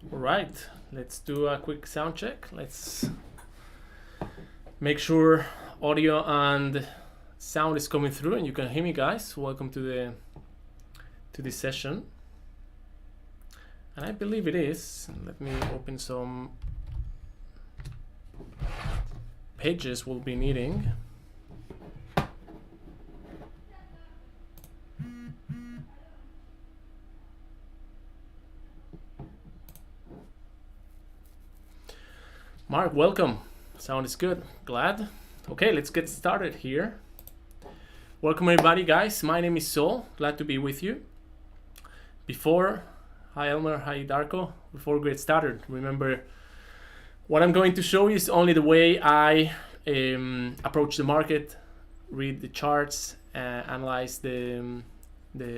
All right, let's do a quick sound check. Let's make sure audio and sound is coming through and you can hear me, guys. Welcome to this session. And I believe it is. Let me open some pages we'll be needing. Mark, welcome. Sound is good. Glad. Okay, let's get started here. Welcome everybody, guys. My name is Saul. Glad to be with you. Hi Elmer, hi Darko. Before we get started, remember what I'm going to show you is only the way I approach the market, read the charts, analyze the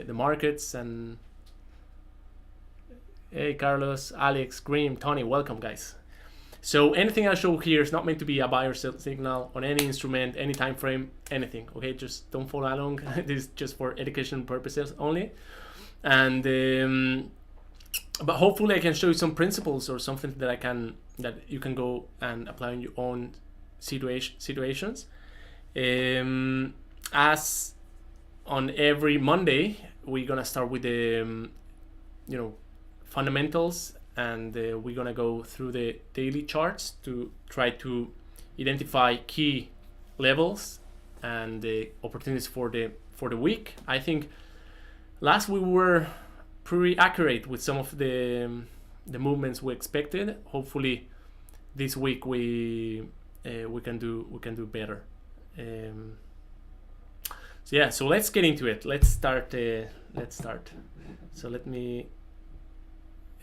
markets, and hey Carlos, Alex, Green, Tony, welcome guys. So anything I show here is not meant to be a buy or sell signal on any instrument, any time frame, anything. Okay, just don't follow along. This is just for education purposes only. And but hopefully I can show you some principles or something that you can go and apply in your own situations. As on every Monday, we're gonna start with the fundamentals. And we're gonna go through the daily charts to try to identify key levels and the opportunities for the week. I think last we were pretty accurate with some of the movements we expected. Hopefully, this week we can do better. So let's get into it. Let's start. So let me.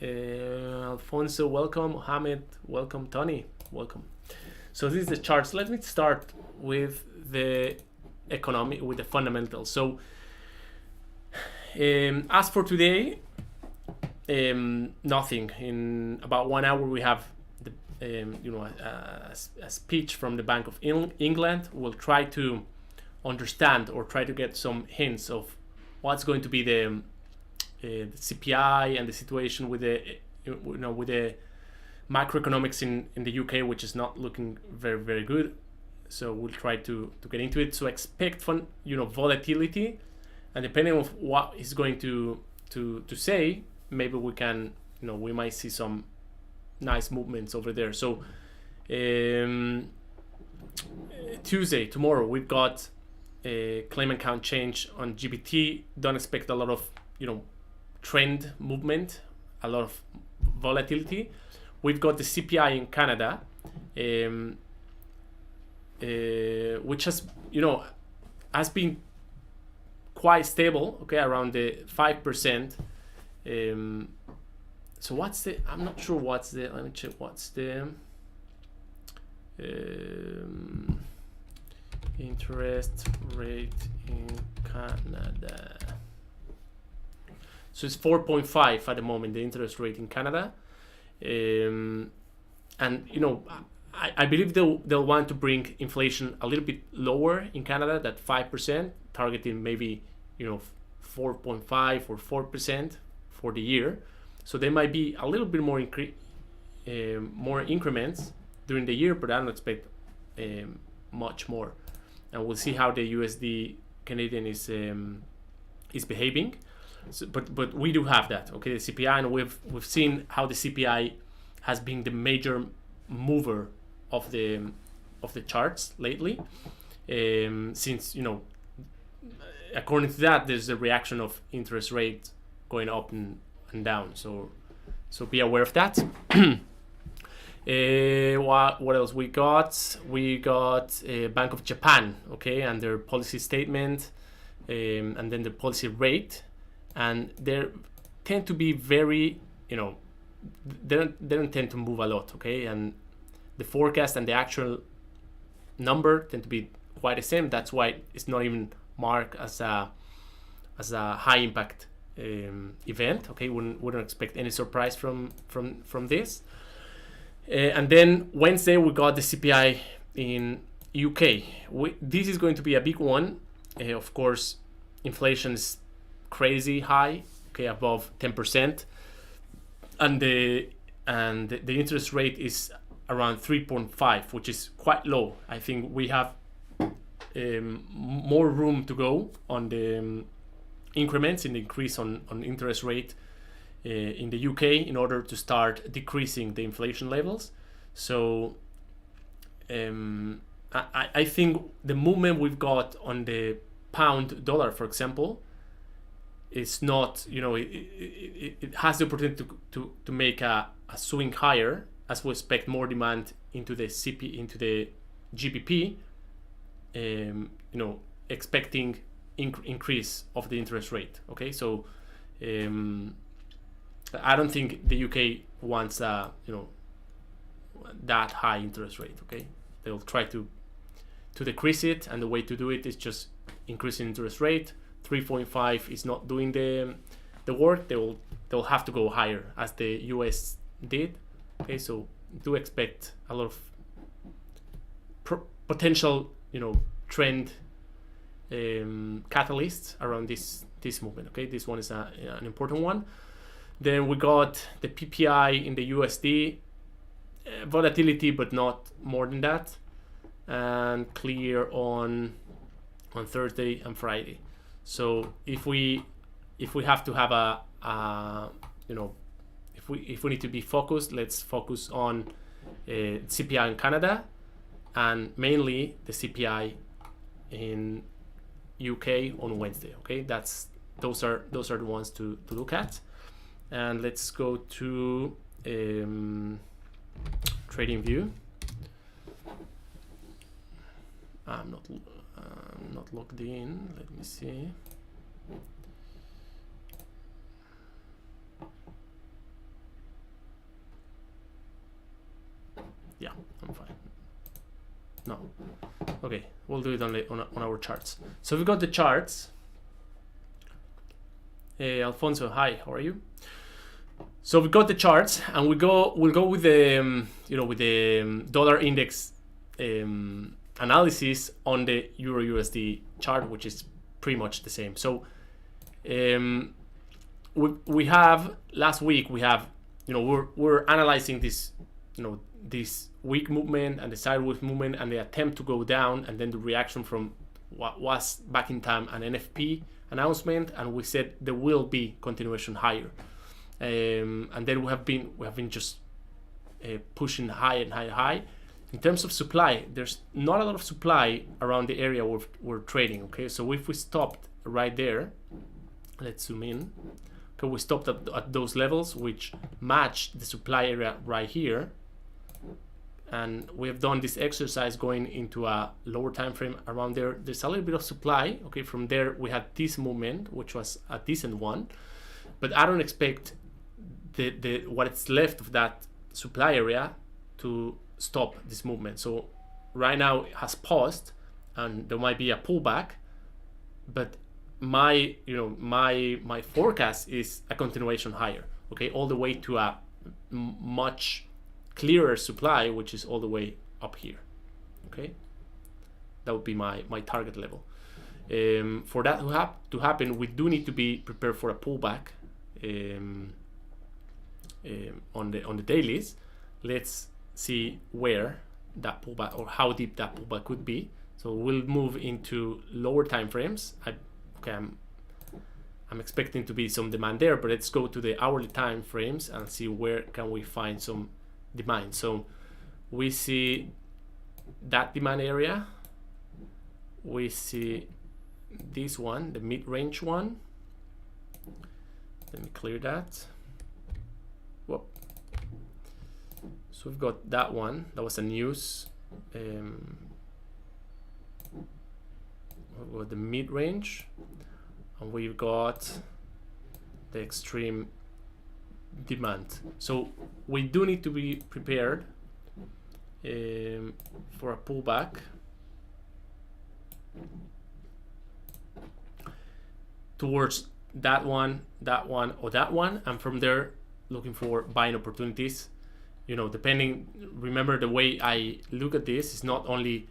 Alfonso, welcome. Mohammed, welcome. Tony, welcome. So this is the charts. Let me start with the economy, with the fundamentals. So as for today, nothing. In about 1 hour, we have a speech from the Bank of England. We'll try to understand or try to get some hints of what's going to be the CPI and the situation with the macroeconomics in the UK, which is not looking very, very good. So we'll try to get into it. So expect volatility, and depending on what he's going to say, maybe we can we might see some nice movements over there. So Tuesday, tomorrow, we've got a claim and count change on GBP. Don't expect a lot of trend movement, a lot of volatility. We've got the CPI in Canada, which has been quite stable, okay, around the 5%. So what's the? I'm not sure what's the. Let me check. What's the interest rate in Canada? So it's 4.5 at the moment, the interest rate in Canada. And I believe they'll want to bring inflation a little bit lower in Canada, that 5%, targeting maybe 4.5 or 4% for the year. So there might be a little bit more more increments during the year, but I don't expect much more. And we'll see how the USD Canadian is behaving. So, but we do have that, okay, the CPI, and we've seen how the CPI has been the major mover of the charts lately. Since according to that, there's a reaction of interest rates going up and down. So be aware of that. What else we got? We got Bank of Japan, okay, and their policy statement, and then the policy rate. And they tend to be very, they don't tend to move a lot, okay? And the forecast and the actual number tend to be quite the same. That's why it's not even marked as a high impact event, okay? We don't expect any surprise from this. And then Wednesday we got the CPI in UK. This is going to be a big one. Of course, inflation is crazy high, okay, above 10%, and the and the interest rate is around 3.5, which is quite low. I think we have more room to go on the increments in the increase on interest rate in the UK in order to start decreasing the inflation levels. So I think the movement we've got on the pound dollar, for example, is not, it has the opportunity to make a swing higher as we expect more demand into the into the GBP, expecting increase of the interest rate. Okay, so I don't think the UK wants that high interest rate. Okay, they'll try to decrease it, and the way to do it is just increasing interest rate. 3.5 is not doing the work. They'll have to go higher, as the US did. Okay, so do expect a lot of potential trend catalysts around this movement. Okay, this one is an important one. Then we got the PPI in the USD, volatility, but not more than that, and clear on Thursday and Friday. So if we have to have if we need to be focused, let's focus on CPI in Canada, and mainly the CPI in UK on Wednesday. Okay, those are the ones to look at. And let's go to trading view. I'm not logged in. Let me see. Yeah, I'm fine. No. Okay, we'll do it on our charts. So we've got the charts. Alfonso, hi, how are you? So we got the charts, and we'll go with the with the dollar index analysis on the Euro USD chart, which is pretty much the same. So we have last week we're analyzing this this weak movement and the sideways movement and the attempt to go down, and then the reaction from what was back in time an NFP announcement, and we said there will be continuation higher, and then we have been just pushing high and high. In terms of supply, there's not a lot of supply around the area we're trading. Okay, so if we stopped right there, let's zoom in. Okay, we stopped at those levels which match the supply area right here, and we have done this exercise going into a lower time frame around there. There's a little bit of supply. Okay, from there we had this movement, which was a decent one, but I don't expect the what's left of that supply area to stop this movement. So right now it has paused, and there might be a pullback, but my forecast is a continuation higher. Okay, all the way to a much clearer supply, which is all the way up here. Okay, that would be my target level. For that to happen, we do need to be prepared for a pullback on the dailies. Let's see where that pullback, or how deep that pullback could be. So we'll move into lower time frames. I'm expecting to be some demand there, but let's go to the hourly time frames and see where can we find some demand. So we see that demand area. We see this one, the mid-range one. Let me clear that. Whoop. So we've got that one. That was a news. We've got the mid-range, and we've got the extreme demand. So we do need to be prepared for a pullback. Towards that one, or that one, and from there looking for buying opportunities. Depending, remember, the way I look at this is not only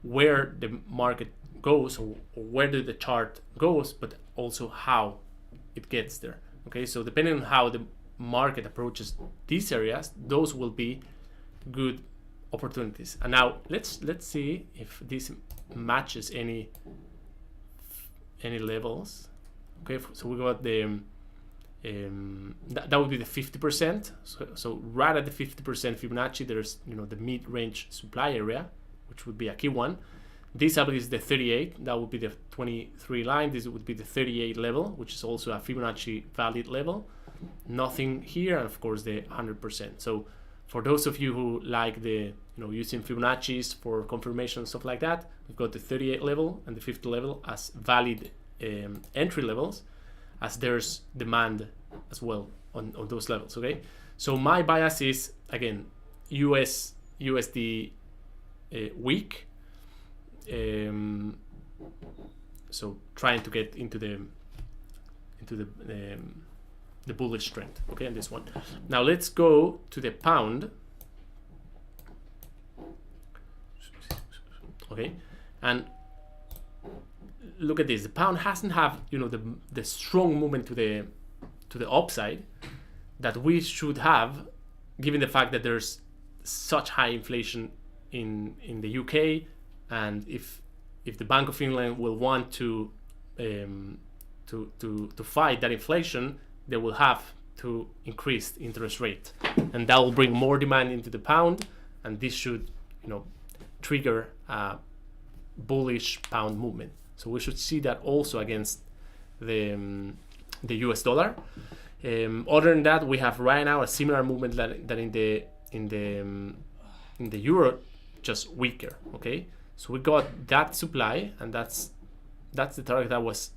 where the market goes or where the chart goes, but also how it gets there. Okay, so depending on how market approaches these areas, those will be good opportunities. And now let's see if this matches any levels. Okay, so we got the that would be the 50%. So right at the 50% Fibonacci, there's the mid-range supply area, which would be a key one. This I believe is the 38. That would be the 23 line. This would be the 38 level, which is also a Fibonacci valid level. Nothing here, and of course the 100%. So for those of you who like the using Fibonacci's for confirmation and stuff like that, we've got the 38 level and the 50 level as valid entry levels, as there's demand as well on those levels. Okay, so my bias is again USD weak. So trying to get into the bullish trend, okay, on this one. Now let's go to the pound. Okay, and look at this. The pound hasn't have the strong movement to the upside that we should have, given the fact that there's such high inflation in the UK, and if the Bank of England will want to fight that inflation, they will have to increase the interest rate, and that will bring more demand into the pound, and this should trigger a bullish pound movement. So we should see that also against the US dollar. Other than that, we have right now a similar movement that in the euro, just weaker. Okay, so we got that supply, and that's the target that was.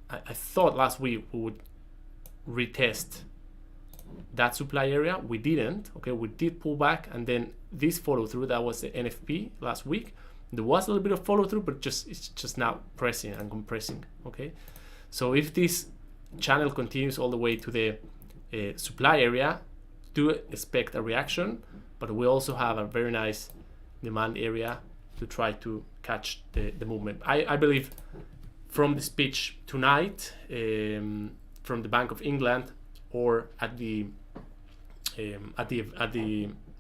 I thought last week we would retest that supply area. We didn't. Okay, we did pull back, and then this follow through, that was the NFP last week. There was a little bit of follow through, but it's just now pressing and compressing. Okay, so if this channel continues all the way to the supply area, do expect a reaction, but we also have a very nice demand area to try to catch the movement. I believe from the speech tonight from the Bank of England, or at the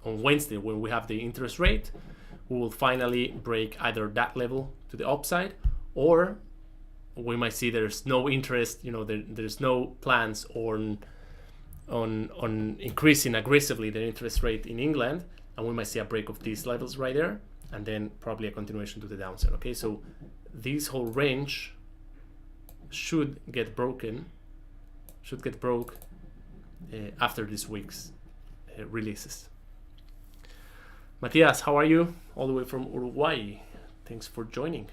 on Wednesday when we have the interest rate, we will finally break either that level to the upside, or we might see there's no interest, there's no plans on increasing aggressively the interest rate in England, and we might see a break of these levels right there, and then probably a continuation to the downside. Okay, so this whole range should get broke after this week's releases. Matias, how are you? All the way from Uruguay. Thanks for joining.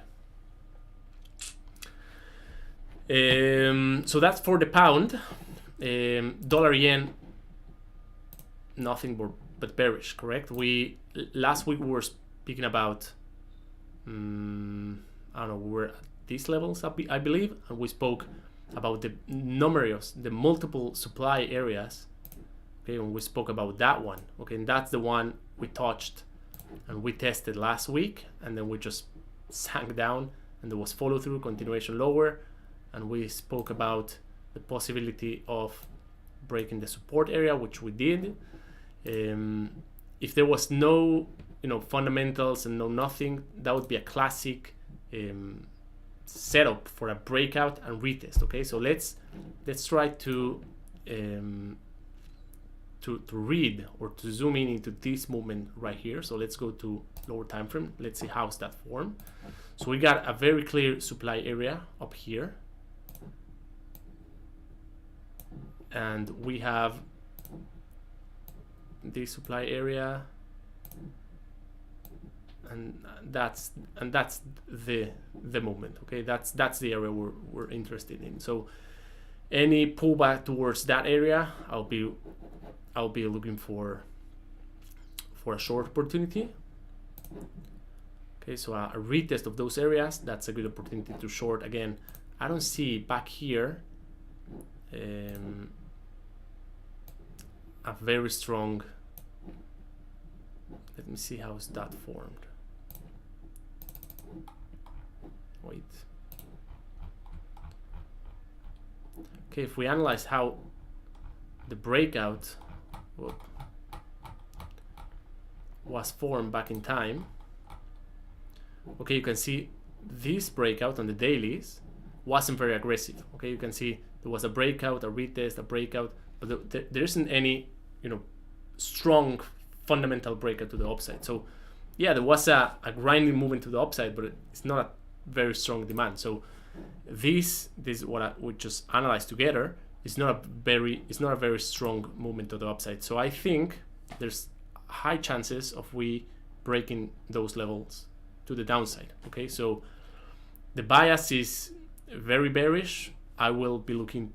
So that's for the pound. Dollar yen, nothing but bearish, correct? Last week we were speaking about I don't know, we were at these levels, I believe, and we spoke about the multiple supply areas. Okay, and we spoke about that one. Okay, and that's the one we touched and we tested last week, and then we just sank down, and there was follow through, continuation lower, and we spoke about the possibility of breaking the support area, which we did. If there was no fundamentals and no nothing, that would be a classic setup for a breakout and retest. Okay, so let's try to read or to zoom in into this movement right here. So let's go to lower time frame. Let's see how's that form. So we got a very clear supply area up here, and we have this supply area, and that's the movement. Okay, that's the area we're interested in. So any pullback towards that area, I'll be looking for a short opportunity. Okay, so a retest of those areas, that's a good opportunity to short. Again, I don't see back here a very strong. Let me see how is that formed. Wait. Okay, if we analyze how the breakout was formed back in time, okay, you can see this breakout on the dailies wasn't very aggressive. Okay, you can see there was a breakout, a retest, a breakout, but there isn't any, you know, strong fundamental breakout to the upside. So yeah, there was a grinding movement to the upside, but it's not a very strong demand. So this what we just analyzed together is not a very strong movement to the upside. So I think there's high chances of we breaking those levels to the downside. Okay, so the bias is very bearish. I will be looking,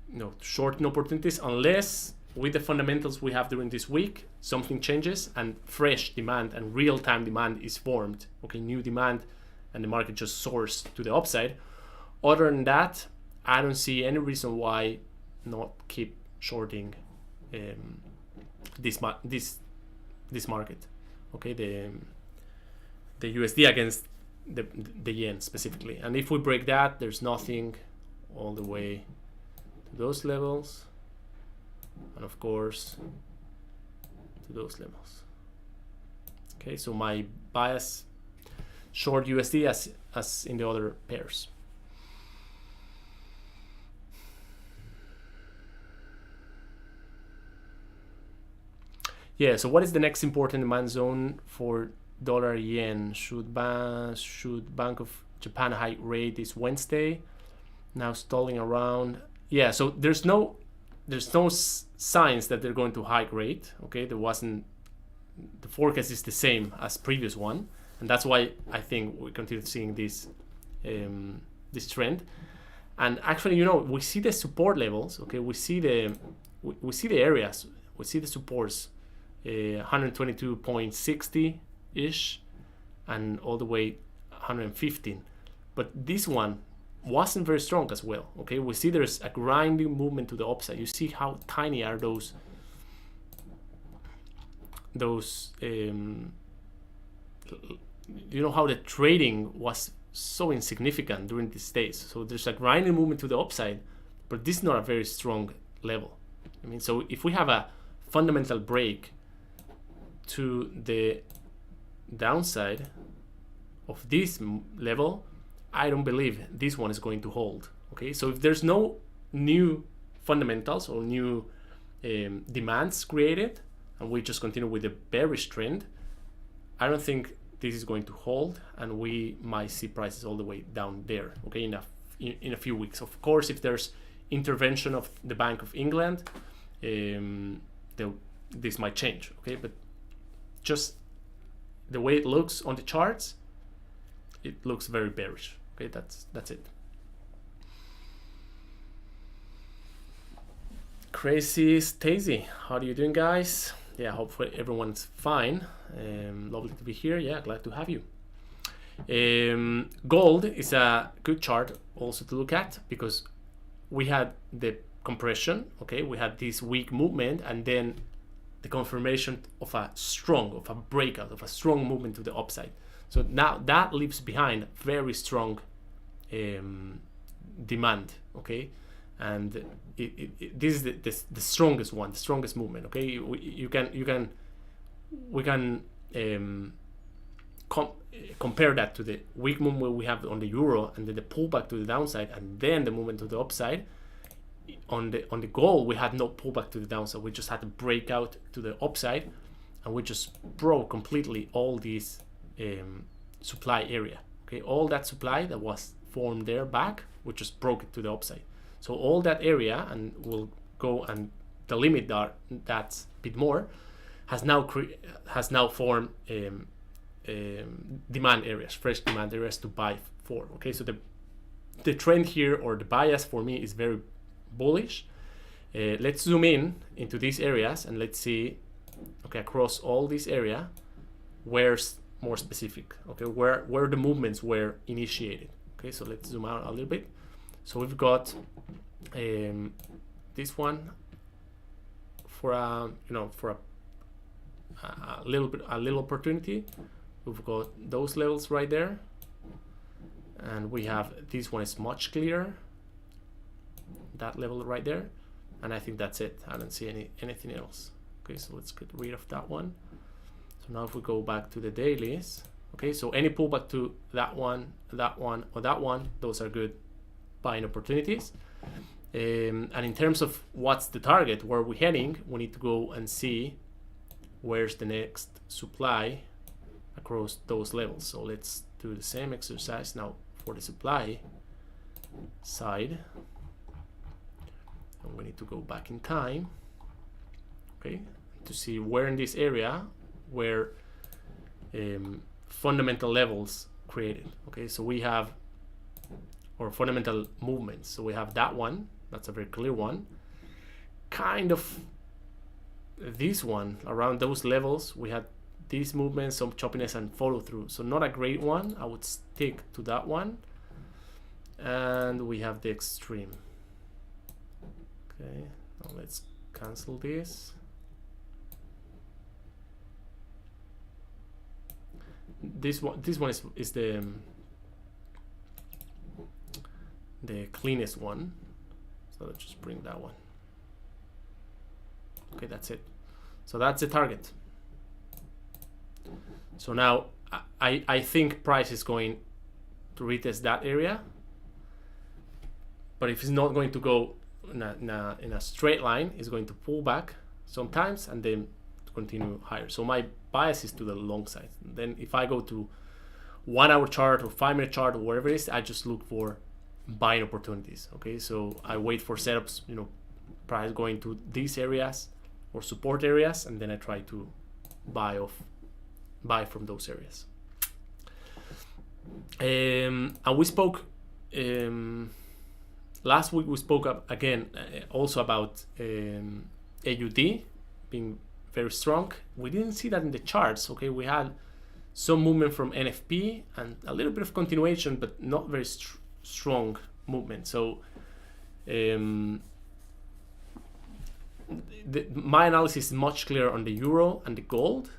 you know, shorting opportunities unless with the fundamentals we have during this week something changes and fresh demand and real-time demand is formed. Okay, new demand, and the market just soars to the upside. Other than that, I don't see any reason why not keep shorting this market. Okay, the USD against the yen specifically. And if we break that, there's nothing all the way to those levels, and of course to those levels. Okay, so my bias short USD as in the other pairs. Yeah, so what is the next important demand zone for dollar yen? Should Bank of Japan hike rate this Wednesday? Now stalling around. Yeah, so there's no signs that they're going to hike rate. Okay, there wasn't. The forecast is the same as previous one, and that's why I think we continue seeing this this trend. And actually, you know, we see the support levels. Okay, we see the areas. We see the supports. 122.60 ish and all the way 115, but this one wasn't very strong as well. Okay, we see there's a grinding movement to the upside. You see how tiny are those you know, how the trading was so insignificant during these days. So there's a grinding movement to the upside, but this is not a very strong level. I mean, so if we have a fundamental break to the downside of this level, I don't believe this one is going to hold. Okay, so if there's no new fundamentals or new demands created, and we just continue with the bearish trend, I don't think this is going to hold, and we might see prices all the way down there. Okay, in a few weeks. Of course, if there's intervention of the Bank of England, this might change. Okay, but just the way it looks on the charts, it looks very bearish. Okay, that's it. Crazy Stacey, how are you doing, guys? Yeah, hopefully everyone's fine. Lovely to be here. Yeah, glad to have you. Gold is a good chart also to look at, because we had the compression. Okay, we had this weak movement, and then the confirmation of a breakout, of a strong movement to the upside. So now that leaves behind very strong demand. Okay, and this is the strongest one, the strongest movement. Okay, we can compare that to the weak movement we have on the euro, and then the pullback to the downside, and then the movement to the upside. On the gold, we had no pullback to the downside. We just had a breakout to the upside, and we just broke completely all these supply area. Okay, all that supply that was formed there back, we just broke it to the upside. So all that area, and we'll go and delimit that a bit more, has now formed demand areas, fresh demand areas to buy for. Okay, so the trend here, or the bias for me, is very bullish. Let's zoom into these areas, and let's see, okay, across all this area, where's more specific. Okay, where the movements were initiated. Okay, so let's zoom out a little bit. So we've got this one for a little opportunity. We've got those levels right there, and we have this one is much clearer, that level right there, And I think that's it. I don't see anything else. Okay, so let's get rid of that one. So now if we go back to the dailies, okay, so any pullback to that one, or that one, those are good buying opportunities. And in terms of what's the target, where we're heading, we need to go and see where's the next supply across those levels. So let's do the same exercise now for the supply side. And we need to go back in time, okay, to see where in this area where fundamental levels created. Okay, so we have, or fundamental movements. So we have that one, that's a very clear one. Kind of this one around those levels, we had these movements, some choppiness and follow through. So not a great one. I would stick to that one. And we have the extreme. Okay, now let's cancel this. This one is the cleanest one. So let's just bring that one. Okay, that's it. So that's the target. So now I think price is going to retest that area, but if it's not going to go in a straight line, it's going to pull back sometimes and then continue higher. So my bias is to the long side. Then if I go to 1 hour chart or 5 minute chart or wherever it is, I just look for buying opportunities. Okay, so I wait for setups, you know, price going to these areas or support areas, and then I try to buy from those areas. And we spoke last week. We spoke again also about AUD being very strong. We didn't see that in the charts. Okay, we had some movement from NFP and a little bit of continuation, but not very strong movement. So my analysis is much clearer on the euro and the gold.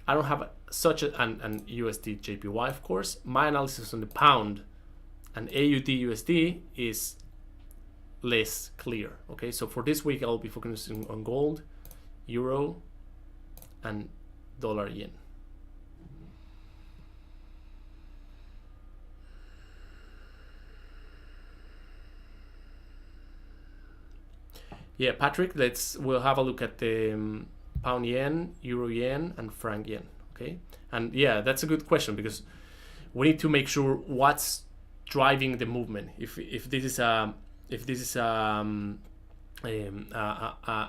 I don't have such a and USD JPY, of course. My analysis on the pound and AUD USD is less clear. Okay, so for this week I'll be focusing on gold, euro, and dollar yen. Yeah, Patrick, we'll have a look at the pound yen, euro yen, and franc yen. Okay, and yeah, that's a good question, because we need to make sure what's driving the movement. If this is a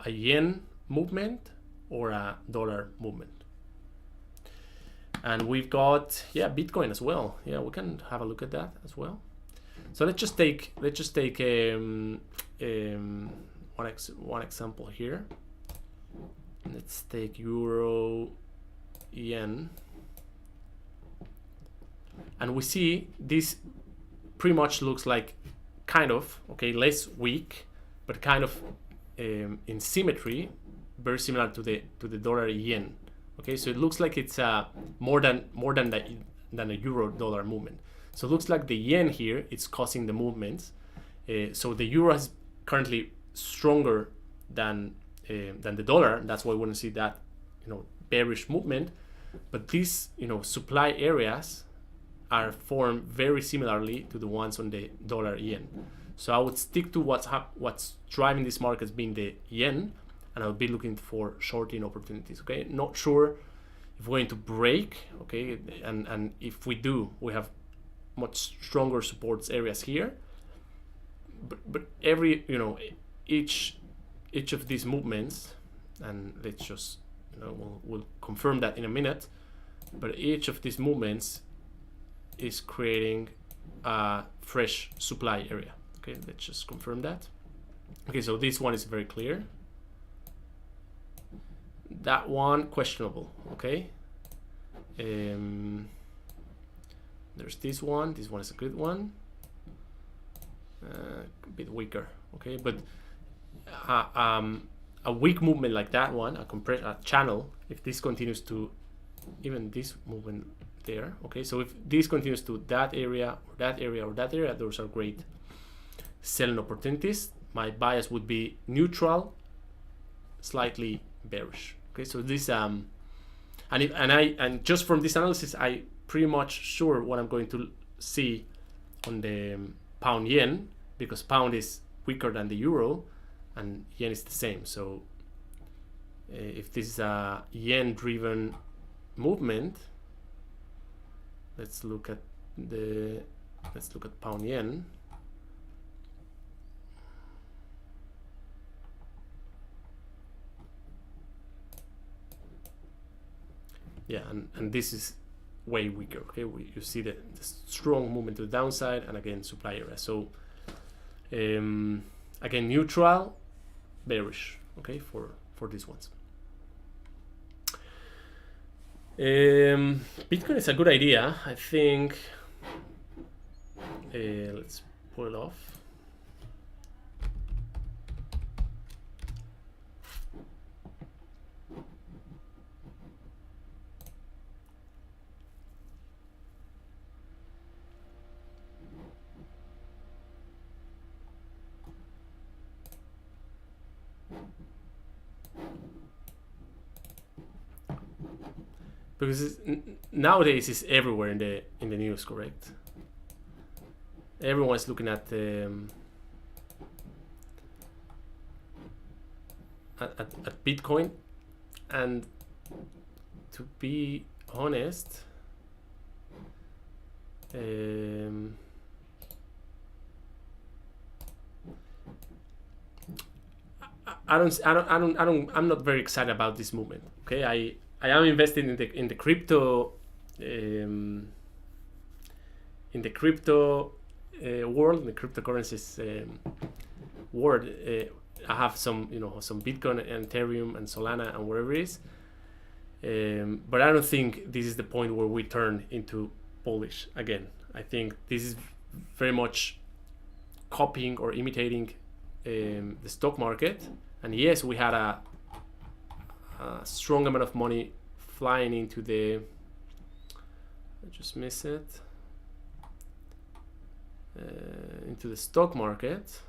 yen movement or a dollar movement. And we've got Bitcoin as well. Yeah, we can have a look at that as well. So let's just take one example here. Let's take euro yen, and we see this pretty much looks like kind of less weak, but kind of in symmetry, very similar to the dollar yen. Okay, so it looks like it's more than a euro dollar movement. So it looks like the yen here it's causing the movements. So the euro is currently stronger than the dollar. That's why we want to see that bearish movement. But these supply areas are formed very similarly to the ones on the dollar yen. So I would stick to what's driving these markets being the yen, and I would be looking for shorting opportunities. Okay, not sure if we're going to break. Okay, and if we do, we have much stronger supports areas here. But every each of these movements, and let's just we'll confirm that in a minute, but each of these movements is creating a fresh supply area. Okay, let's just confirm that. Okay, so this one is very clear. That one questionable. Okay, there's this one is a good one, a bit weaker. Okay, but a weak movement like that one, a channel, if this continues to even this movement there, okay, so if this continues to that area or that area or that area, those are great selling opportunities. my bias would be neutral, slightly bearish. Okay, so this and just from this analysis, I pretty much sure what I'm going to see on the pound yen, because pound is weaker than the euro and yen is the same. So if this is a yen driven movement, let's look at pound yen. Yeah, and this is way weaker. Okay, you see the strong movement to the downside, and again supply area. So again, neutral, bearish. Okay, for these ones. Bitcoin is a good idea, I think. Let's pull it off. Because nowadays it's everywhere in the news, correct? Everyone's looking at Bitcoin, and to be honest, I'm not very excited about this movement. Okay, I am invested in the crypto world, in the cryptocurrencies world. I have some Bitcoin and Ethereum and Solana and whatever it is, but I don't think this is the point where we turn into bullish again. I think this is very much copying or imitating the stock market. And yes, we had a strong amount of money flying into the, I just missed it, into the stock market.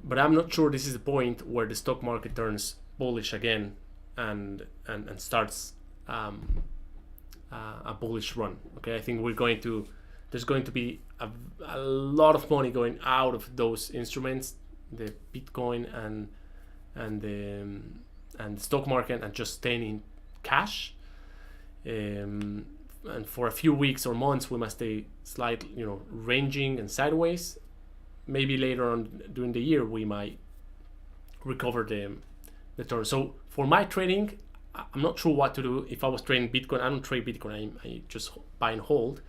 But I'm not sure this is the point where the stock market turns bullish again and starts a bullish run. Okay, I think there's going to be a lot of money going out of those instruments, the Bitcoin and the stock market, and just staying in cash. And for a few weeks or months, we must stay slightly, ranging and sideways. Maybe later on during the year, we might recover the turn. So for my trading, I'm not sure what to do. If I was trading Bitcoin, I don't trade Bitcoin. I just buy and hold.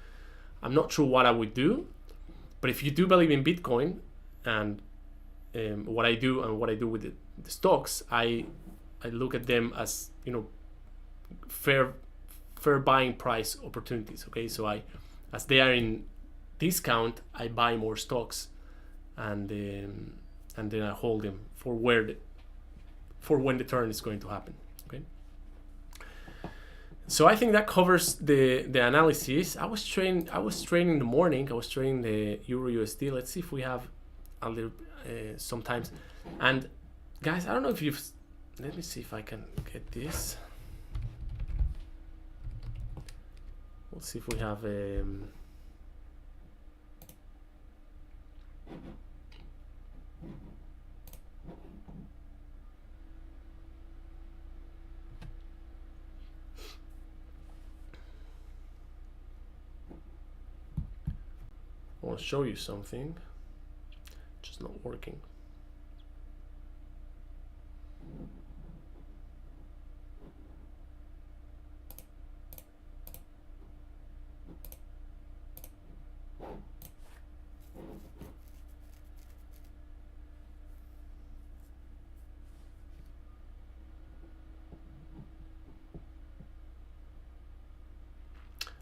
I'm not sure what I would do. But if you do believe in Bitcoin and what I do with the stocks, I look at them as fair buying price opportunities. Okay, so as they are in discount, I buy more stocks, and then I hold them for when the turn is going to happen. Okay. So I think that covers the analysis. I was trading in the morning. I was trading the Euro USD. Let's see if we have a little sometimes. And guys, I don't know if you've. Let me see if I can get this. We'll see if we have I want to show you something, just not working.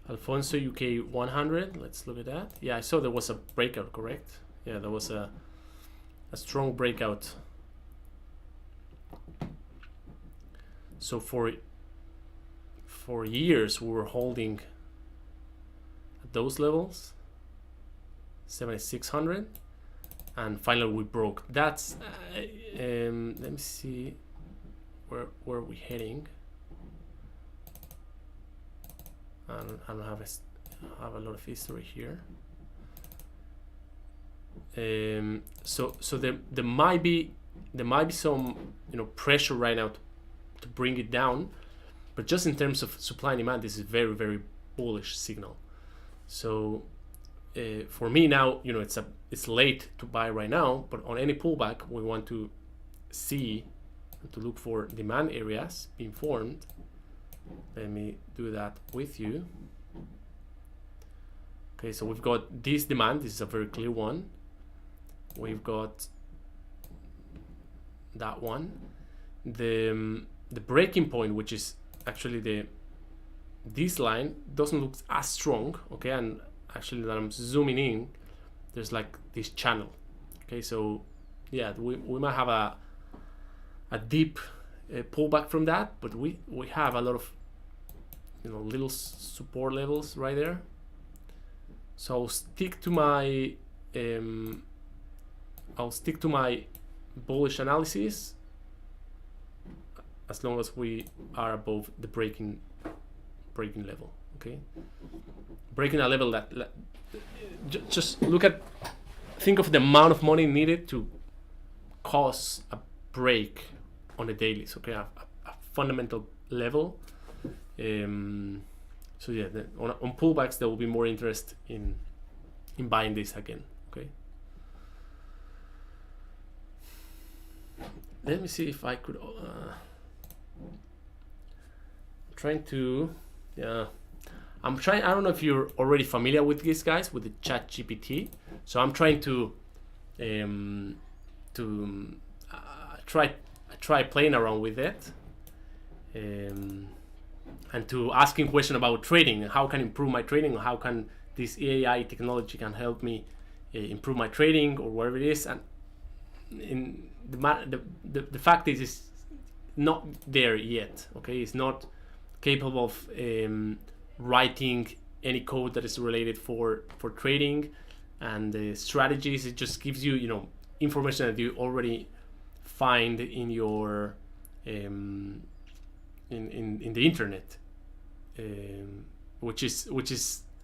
Alfonso UK 100. Let's look at that. Yeah, I saw there was a breakout, correct? Yeah, there was a strong breakout. So for years we were holding at those levels, 7,600, and finally we broke. That's let me see where are we heading. I don't have a lot of history here. So there might be some, you know, pressure right now to bring it down, but just in terms of supply and demand, this is very, very bullish signal. So for me now, you know, it's late to buy right now, but on any pullback we want to see, to look for demand areas being formed. Let me do that with you. Okay, so we've got this demand. This is a very clear one. We've got that one. The breaking point, which is actually this line, doesn't look as strong. Okay, and actually that I'm zooming in, there's like this channel. Okay, so yeah, we might have a deep pullback from that, but we have a lot of, you know, little support levels right there. So I'll stick to my bullish analysis as long as we are above the breaking level. Okay, breaking a level that just think of the amount of money needed to cause a break on the dailies. Okay, a fundamental level. So yeah, on pullbacks there will be more interest in buying this again. Okay, let me see if I could trying to, yeah, I'm trying. I don't know if you're already familiar with these guys, with the ChatGPT. So I'm trying to try playing around with it, and to asking questions about trading. How can I improve my trading? How can this AI technology can help me improve my trading, or whatever it is? And in the fact is, it's not there yet. Okay, it's not capable of writing any code that is related for trading and the strategies. It just gives you, you know, information that you already find in your in the internet, which is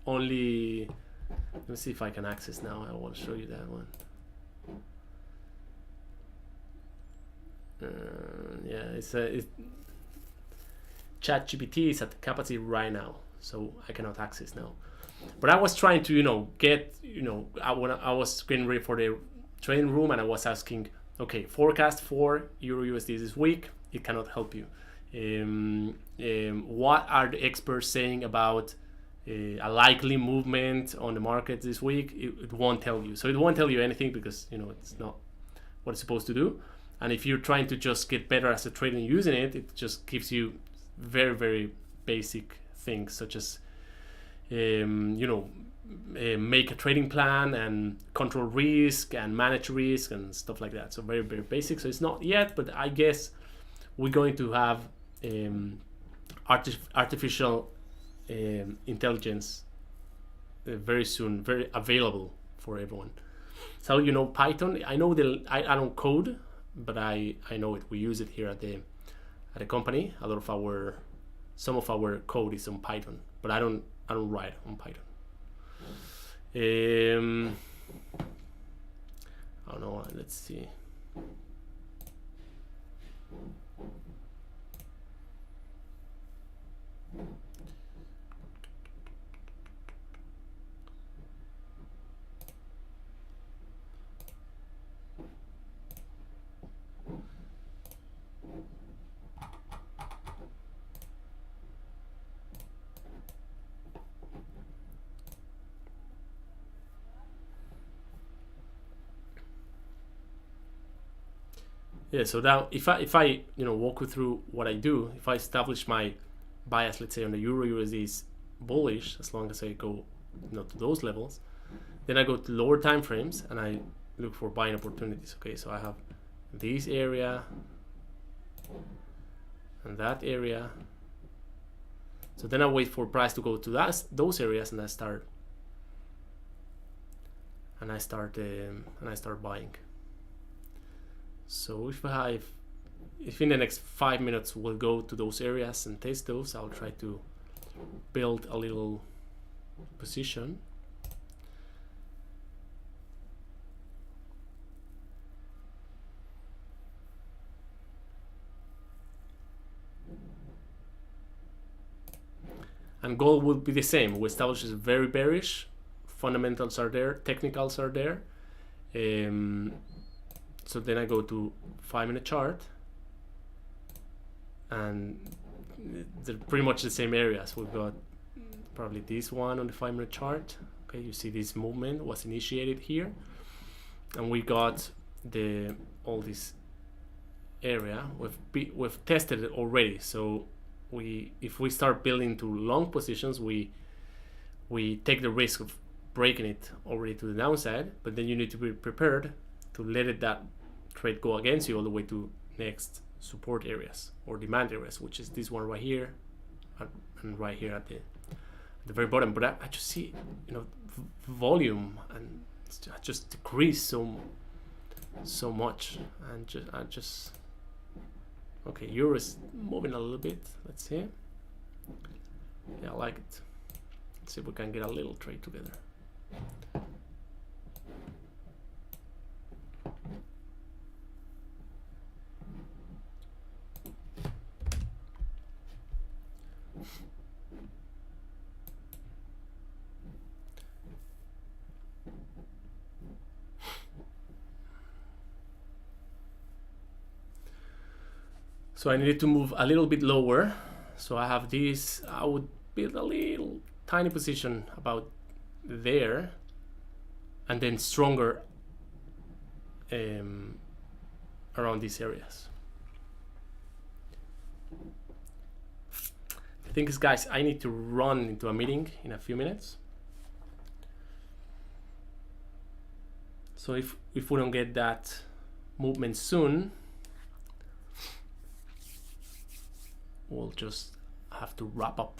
only, let me see if I can access now. I want to show you that one. Yeah, it's ChatGPT is at capacity right now, so I cannot access now. But I was trying to, you know, get, you know, when I was getting ready for the trading room, and I was asking, okay, forecast for Euro USD this week. It cannot help you. What are the experts saying about a likely movement on the market this week? It won't tell you. So it won't tell you anything, because, you know, it's not what it's supposed to do. And if you're trying to just get better as a trader using it, it just gives you very, very basic things, such as make a trading plan and control risk and manage risk and stuff like that. So very, very basic. So it's not yet, but I guess we're going to have artificial intelligence very soon, very available for everyone. So, you know, Python, I know I don't code, but I know it. We use it here at the company. Some of our code is on Python, but I don't write on Python. I don't know. Let's see. Yeah, so now if I walk you through what I do, if I establish my bias, let's say on the Euro USD is bullish, as long as I go to those levels, then I go to lower time frames and I look for buying opportunities. Okay, so I have this area and that area. So then I wait for price to go to those areas, and I start buying. So if in the next 5 minutes we'll go to those areas and test those, I'll try to build a little position. And gold will be the same. We establish is very bearish. Fundamentals are there, technicals are there. So then I go to 5-minute chart, and they're pretty much the same areas. We've got probably this one on the 5-minute chart. Okay, you see this movement was initiated here, and we got all this area. We've tested it already. So if we start building to long positions, we take the risk of breaking it already to the downside, but then you need to be prepared to let that trade go against you all the way to next support areas or demand areas, which is this one right here and right here at the very bottom. But I just see, volume and just decrease so much, and I just okay, euro is moving a little bit. Let's see. Yeah, I like it. Let's see if we can get a little trade together. So I needed to move a little bit lower. So I have this, I would build a little tiny position about there, and then stronger around these areas. The thing is, guys, I need to run into a meeting in a few minutes. So if we don't get that movement soon, we'll just have to wrap up.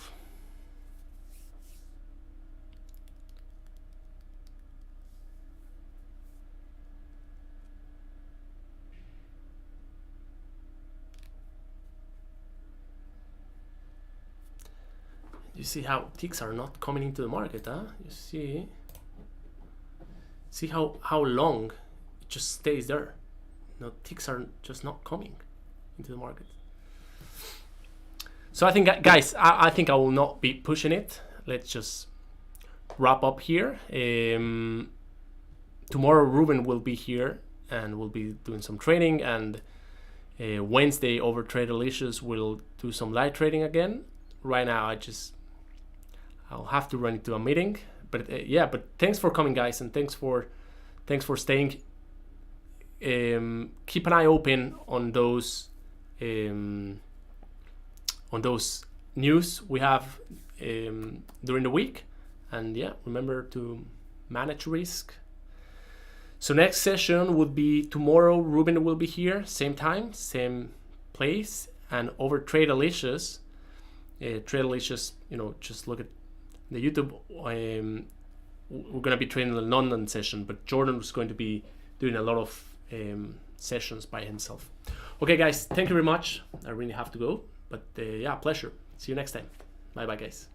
You see how ticks are not coming into the market, huh? You see how long it just stays there. Ticks are just not coming into the market. So I think, guys, I think I will not be pushing it. Let's just wrap up here. Tomorrow Ruben will be here and we'll be doing some trading, and Wednesday over Traderlicious we'll do some live trading again. Right now I'll have to run into a meeting, but yeah, but thanks for coming, guys, and thanks for staying. Keep an eye open on those news we have during the week, and yeah, remember to manage risk. So next session would be tomorrow. Ruben will be here, same time, same place, and over Traderlicious. Traderlicious, just look at the YouTube. We're gonna be trading the London session, but Jordan was going to be doing a lot of sessions by himself. Okay, guys, thank you very much. I really have to go, but yeah, pleasure. See you next time. Bye bye, guys.